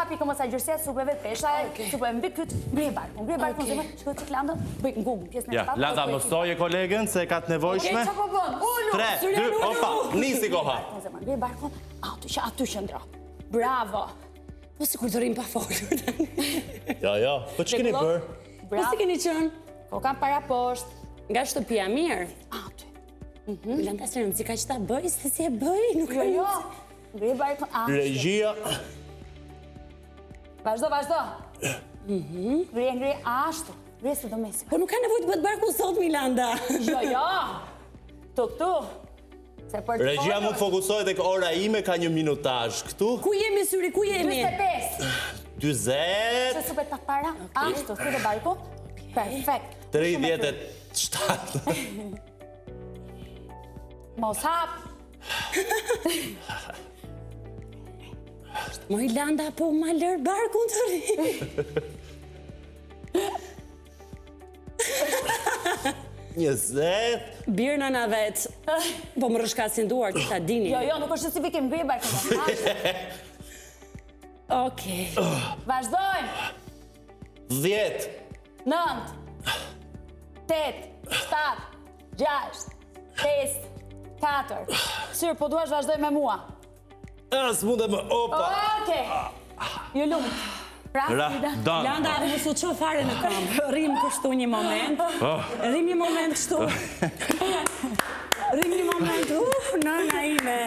hapi këmës a gjërësia supeve pesha, supeve mbi këtë, ngri barkun, zemë, shkoj të Landa, bëj ngum, pjesën e shtatë. Landa, mësoje kolegen se ka të nevojshme. 3, 2, opa, nisi koha. Ngri barkun, aty qëndro. Bravo. Po si kur të rrim pa folur. Jo, po që keni bërë? Po si keni qënë? Po kam para poshtë. Nga shtëpia mirë. Aty. Landa së rëmë, si ka që ta bëj, se si e bëj, nuk Jo, ngri barkun, Regjia. Vazhdo. Ngri ashtu. Ngri së do mesim. Po nuk ka nevojë të bëtë barku sot, Milanda. Jo. Këtu. Regjia mund fokusohet e ora ime ka një minutazh këtu. Ku jemi, Syri, ku jemi? 25. 20. Se supet pa para. Ashtu, si dhe barku. Perfekt. 37. Mos hap. Moj Landa, po ma lërë barkun të ri. Birë në në vetë, po më rëshkasin duar që ta dini. Jo, nuk është si vikim ngri barkun. Okej. Vazhdojmë. 10. 9, 8, 7, 6, 5, 4. Syrë, po duash vazhdoj me mua. S'munde më, opa. Okej. Ju lumë. Landa, më su qo fare në kam. Rrim kështu një moment. Rrim një moment kështu. Rrim një moment. Nëna ime.